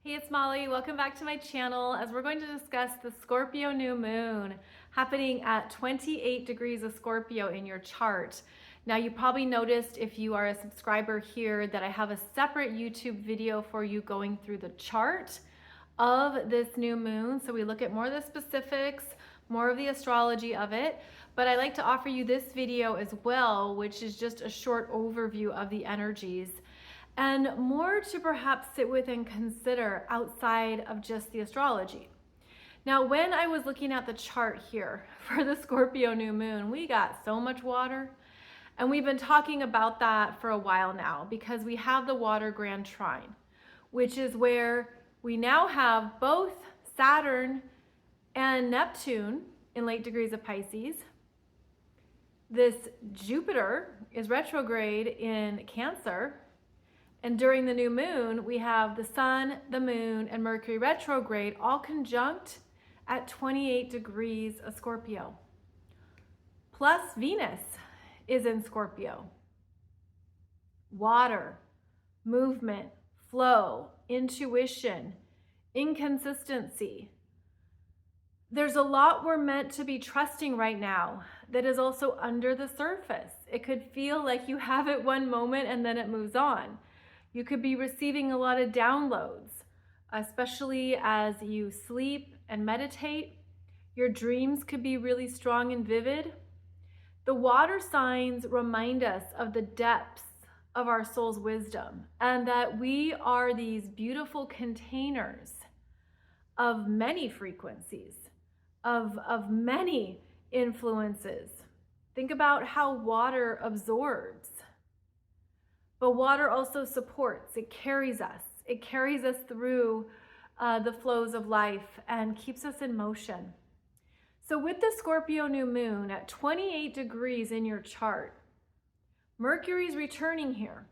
Hey, it's Molly. Welcome back to my channel as we're going to discuss the Scorpio New Moon happening at 28 degrees of Scorpio in your chart. Now, you probably noticed if you are a subscriber here that I have a separate YouTube video for you going through the chart of this new moon. So we look at more of the specifics, more of the astrology of it. But I like to offer you this video as well, which is just a short overview of the energies and more to perhaps sit with and consider outside of just the astrology. Now, when I was looking at the chart here for the Scorpio new moon, we got so much water, and we've been talking about that for a while now because we have the water grand trine, which is where we now have both Saturn and Neptune in late degrees of Pisces. This Jupiter is retrograde in Cancer. And during the new moon, we have the sun, the moon, and Mercury retrograde all conjunct at 28 degrees of Scorpio. Plus Venus is in Scorpio. Water, movement, flow, intuition, inconsistency. There's a lot we're meant to be trusting right now that is also under the surface. It could feel like you have it one moment and then it moves on. You could be receiving a lot of downloads, especially as you sleep and meditate. Your dreams could be really strong and vivid. The water signs remind us of the depths of our soul's wisdom and that we are these beautiful containers of many frequencies, of many influences. Think about how water absorbs. But water also supports, it carries us. It carries us through the flows of life and keeps us in motion. So with the Scorpio new moon at 28 degrees in your chart, Mercury's returning here,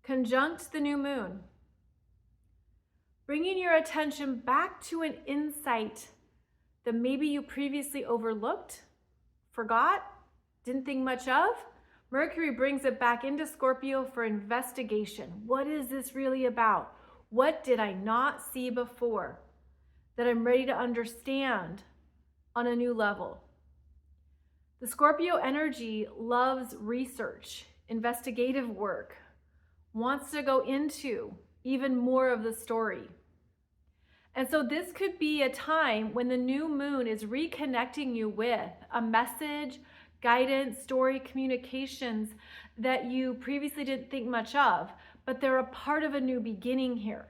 conjunct the new moon, bringing your attention back to an insight that maybe you previously overlooked, forgot, didn't think much of. Mercury brings it back into Scorpio for investigation. What is this really about? What did I not see before that I'm ready to understand on a new level? The Scorpio energy loves research, investigative work, wants to go into even more of the story. And so this could be a time when the new moon is reconnecting you with a message, guidance, story, communications that you previously didn't think much of, but they're a part of a new beginning here.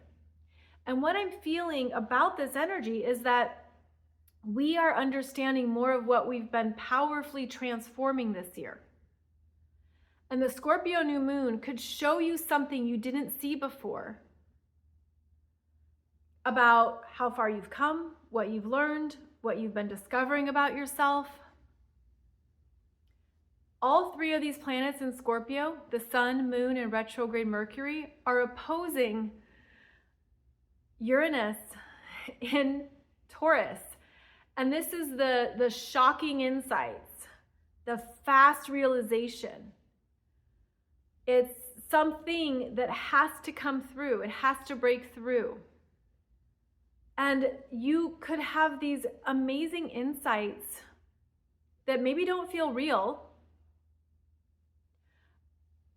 And what I'm feeling about this energy is that we are understanding more of what we've been powerfully transforming this year. And the Scorpio new moon could show you something you didn't see before about how far you've come, what you've learned, what you've been discovering about yourself. All three of these planets in Scorpio, the sun, moon, and retrograde Mercury, are opposing Uranus in Taurus. And this is the shocking insights, the fast realization. It's something that has to come through. It has to break through. And you could have these amazing insights that maybe don't feel real,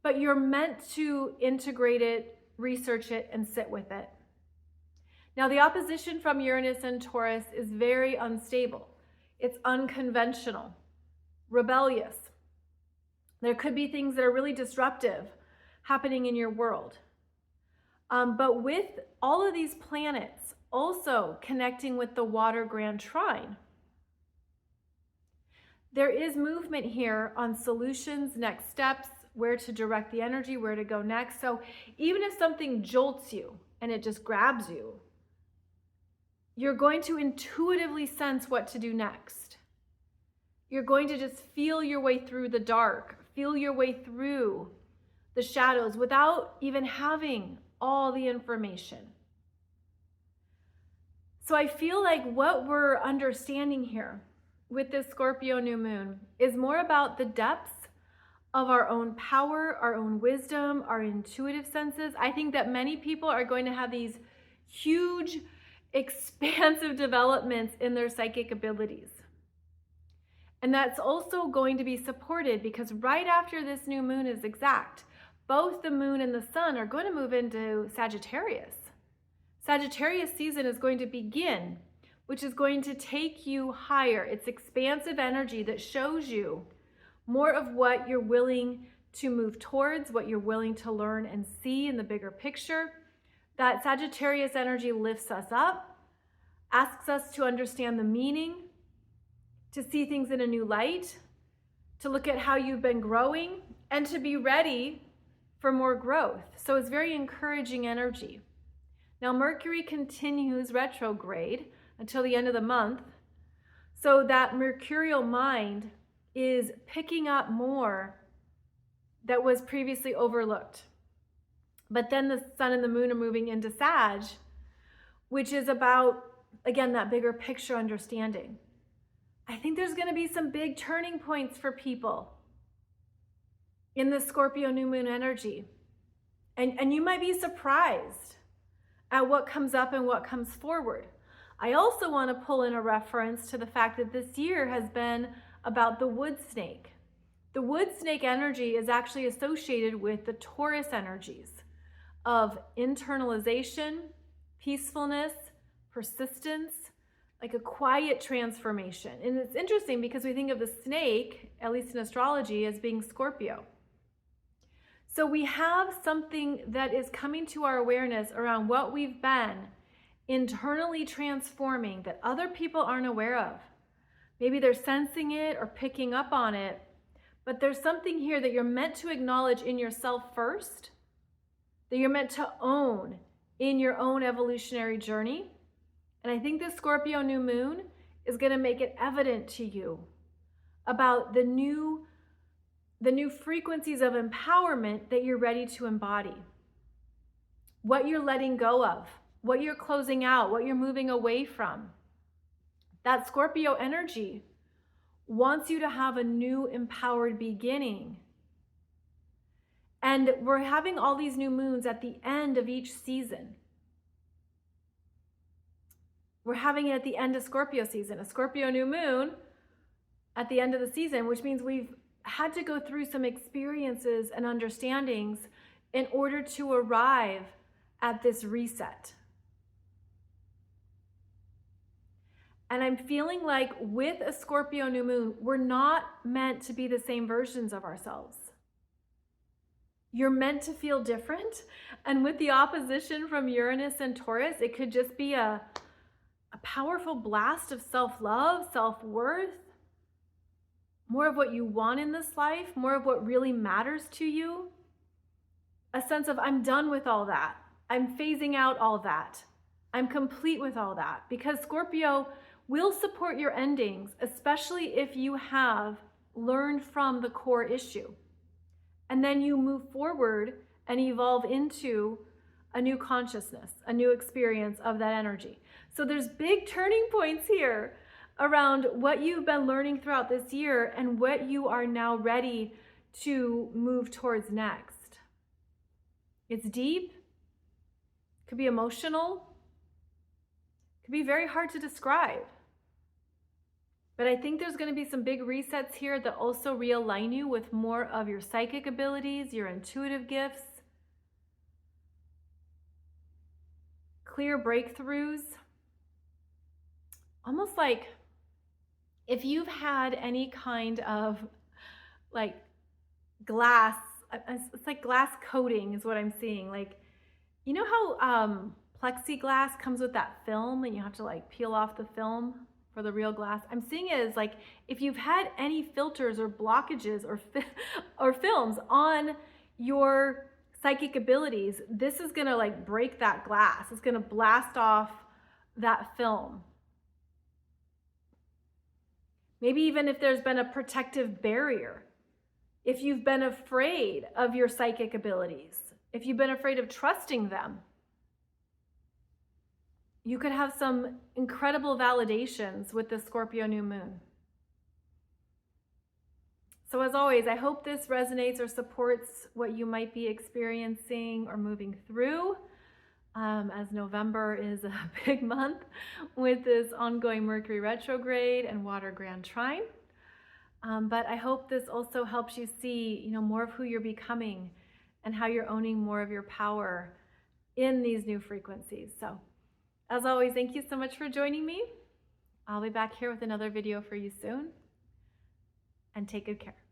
but you're meant to integrate it, research it, and sit with it. Now, the opposition from Uranus and Taurus is very unstable. It's unconventional, rebellious. There could be things that are really disruptive happening in your world. But with all of these planets also connecting with the water grand trine, there is movement here on solutions, next steps, where to direct the energy, where to go next. So even if something jolts you and it just grabs you, you're going to intuitively sense what to do next. You're going to just feel your way through the dark, feel your way through the shadows without even having all the information. So I feel like what we're understanding here with this Scorpio new moon is more about the depths of our own power, our own wisdom, our intuitive senses. I think that many people are going to have these huge, expansive developments in their psychic abilities. And that's also going to be supported because right after this new moon is exact, both the moon and the sun are going to move into Sagittarius. Sagittarius season is going to begin, which is going to take you higher. It's expansive energy that shows you more of what you're willing to move towards, what you're willing to learn and see in the bigger picture. That Sagittarius energy lifts us up, asks us to understand the meaning, to see things in a new light, to look at how you've been growing, and to be ready for more growth. So it's very encouraging energy. Now, Mercury continues retrograde until the end of the month, so that mercurial mind is picking up more that was previously overlooked. But then the sun and the moon are moving into Sag, which is about, again, that bigger picture understanding. I think there's going to be some big turning points for people in the Scorpio new moon energy. And you might be surprised at what comes up and what comes forward. I also want to pull in a reference to the fact that this year has been about the wood snake. The wood snake energy is actually associated with the Taurus energies of internalization, peacefulness, persistence, like a quiet transformation. And it's interesting because we think of the snake, at least in astrology, as being Scorpio. So we have something that is coming to our awareness around what we've been internally transforming that other people aren't aware of. Maybe they're sensing it or picking up on it, but there's something here that you're meant to acknowledge in yourself first, that you're meant to own in your own evolutionary journey. And I think this Scorpio new moon is going to make it evident to you about the new frequencies of empowerment that you're ready to embody. What you're letting go of, what you're closing out, what you're moving away from. That Scorpio energy wants you to have a new empowered beginning. And we're having all these new moons at the end of each season. We're having it at the end of Scorpio season, a Scorpio new moon at the end of the season, which means we've had to go through some experiences and understandings in order to arrive at this reset. And I'm feeling like with a Scorpio new moon, we're not meant to be the same versions of ourselves. You're meant to feel different. And with the opposition from Uranus and Taurus, it could just be a powerful blast of self-love, self-worth, more of what you want in this life, more of what really matters to you. A sense of, I'm done with all that. I'm phasing out all that. I'm complete with all that. Because Scorpio will support your endings, especially if you have learned from the core issue. And then you move forward and evolve into a new consciousness, a new experience of that energy. So there's big turning points here around what you've been learning throughout this year and what you are now ready to move towards next. It's deep, could be emotional, could be very hard to describe. But I think there's going to be some big resets here that also realign you with more of your psychic abilities, your intuitive gifts, clear breakthroughs. Almost like if you've had any kind of like glass, it's like glass coating is what I'm seeing. Like, you know how plexiglass comes with that film and you have to like peel off the film for the real glass? I'm seeing it as like if you've had any filters or blockages or films on your psychic abilities, this is gonna like break that glass. It's gonna blast off that film. Maybe even if there's been a protective barrier, if you've been afraid of your psychic abilities, if you've been afraid of trusting them, you could have some incredible validations with the Scorpio new moon. So as always, I hope this resonates or supports what you might be experiencing or moving through, as November is a big month with this ongoing Mercury retrograde and water grand trine. But I hope this also helps you see, more of who you're becoming and how you're owning more of your power in these new frequencies. So as always, thank you so much for joining me. I'll be back here with another video for you soon. And take good care.